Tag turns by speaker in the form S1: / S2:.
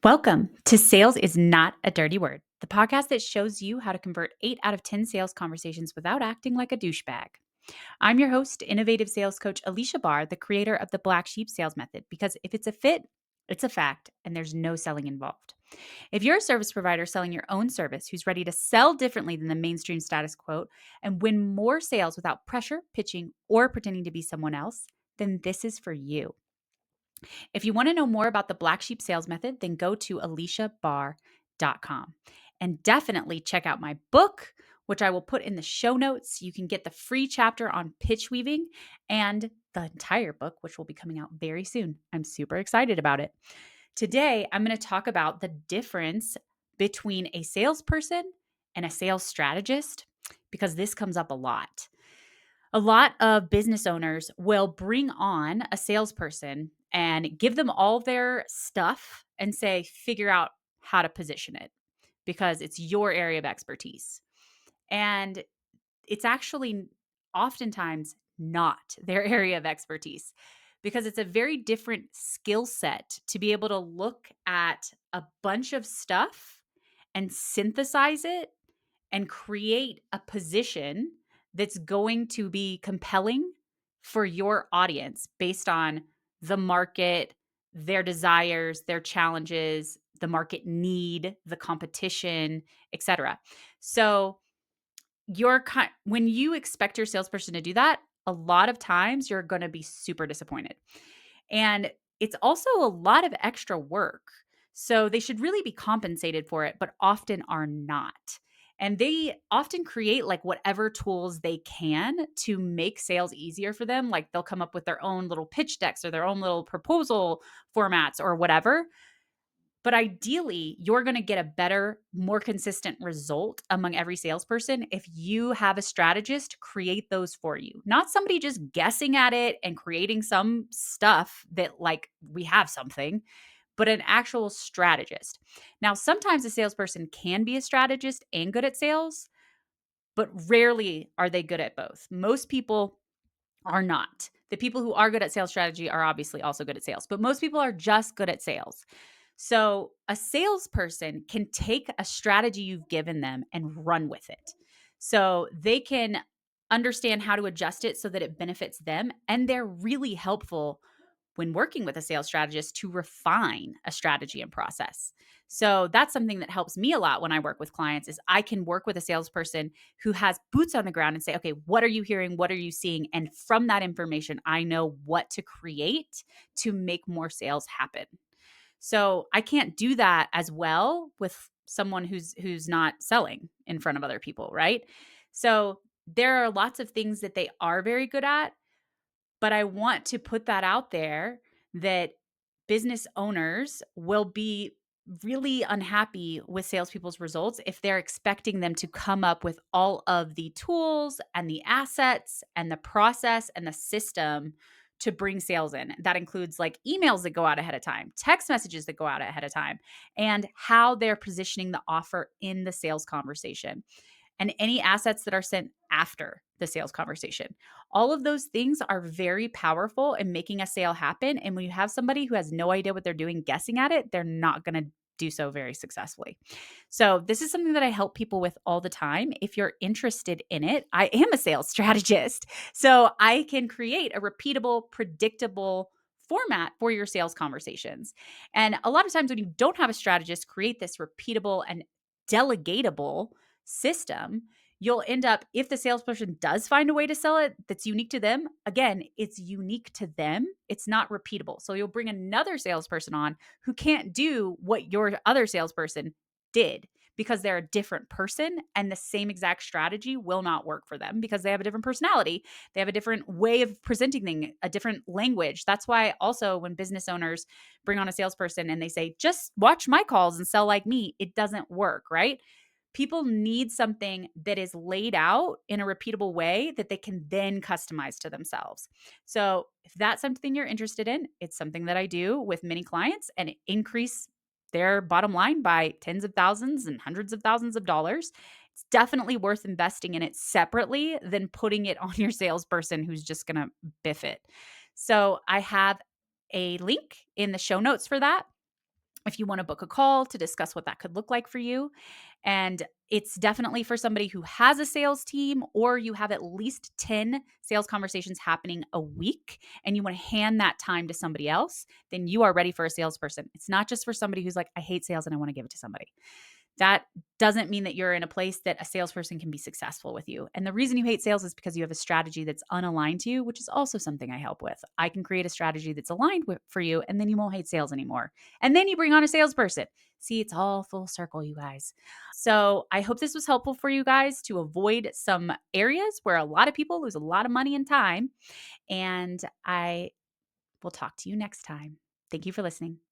S1: Welcome to Sales is Not a Dirty Word, the podcast that shows you how to convert 8 out of 10 sales conversations without acting like a douchebag. I'm your host, innovative sales coach Aleasha Bahr, the creator of the Black Sheep Sales Method, because if it's a fit, it's a fact, and there's no selling involved. If you're a service provider selling your own service who's ready to sell differently than the mainstream status quo and win more sales without pressure, pitching, or pretending to be someone else, then this is for you. If you want to know more about the Black Sheep Sales Method, then go to aleashabahr.com and definitely check out my book, which I will put in the show notes. You can get the free chapter on pitch weaving and the entire book, which will be coming out very soon. I'm super excited about it. Today, I'm going to talk about the difference between a salesperson and a sales strategist because this comes up a lot. A lot of business owners will bring on a salesperson and give them all their stuff and say, figure out how to position it because it's your area of expertise. And it's actually oftentimes not their area of expertise because it's a very different skill set to be able to look at a bunch of stuff and synthesize it and create a position that's going to be compelling for your audience based on the market, their desires, their challenges, the market need, the competition, etc. So when you expect your salesperson to do that, a lot of times you're going to be super disappointed. And it's also a lot of extra work. So they should really be compensated for it, but often are not. And they often create like whatever tools they can to make sales easier for them. Like they'll come up with their own little pitch decks or their own little proposal formats or whatever. But ideally, you're going to get a better, more consistent result among every salesperson if you have a strategist create those for you. Not somebody just guessing at it and creating some stuff that, like, we have something, but an actual strategist. Now, sometimes a salesperson can be a strategist and good at sales, but rarely are they good at both. Most people are not. The people who are good at sales strategy are obviously also good at sales, but most people are just good at sales. So a salesperson can take a strategy you've given them and run with it. So they can understand how to adjust it so that it benefits them. And they're really helpful when working with a sales strategist to refine a strategy and process. So that's something that helps me a lot when I work with clients is I can work with a salesperson who has boots on the ground and say, okay, what are you hearing? What are you seeing? And from that information, I know what to create to make more sales happen. So I can't do that as well with someone who's not selling in front of other people, right? So there are lots of things that they are very good at, but I want to put that out there that business owners will be really unhappy with salespeople's results if they're expecting them to come up with all of the tools and the assets and the process and the system to bring sales in. That includes like emails that go out ahead of time, text messages that go out ahead of time, and how they're positioning the offer in the sales conversation and any assets that are sent after the sales conversation. All of those things are very powerful in making a sale happen. And when you have somebody who has no idea what they're doing guessing at it, they're not going to do so very successfully. So, this is something that I help people with all the time. If you're interested in it, I am a sales strategist. So, I can create a repeatable, predictable format for your sales conversations. And a lot of times when you don't have a strategist create this repeatable and delegatable system, you'll end up, if the salesperson does find a way to sell it that's unique to them, again, it's unique to them. It's not repeatable. So you'll bring another salesperson on who can't do what your other salesperson did because they're a different person and the same exact strategy will not work for them because they have a different personality. They have a different way of presenting things, a different language. That's why also when business owners bring on a salesperson and they say, just watch my calls and sell like me, it doesn't work, right? People need something that is laid out in a repeatable way that they can then customize to themselves. So if that's something you're interested in, it's something that I do with many clients and increase their bottom line by tens of thousands and hundreds of thousands of dollars. It's definitely worth investing in it separately than putting it on your salesperson who's just going to biff it. So I have a link in the show notes for that. if you want to book a call to discuss what that could look like for you. And it's definitely for somebody who has a sales team, or you have at least 10 sales conversations happening a week and you want to hand that time to somebody else, then you are ready for a salesperson. It's not just for somebody who's like, I hate sales and I want to give it to somebody. That doesn't mean that you're in a place that a salesperson can be successful with you. And the reason you hate sales is because you have a strategy that's unaligned to you, which is also something I help with. I can create a strategy that's aligned for you, and then you won't hate sales anymore. And then you bring on a salesperson. See, it's all full circle, you guys. So I hope this was helpful for you guys to avoid some areas where a lot of people lose a lot of money and time. And I will talk to you next time. Thank you for listening.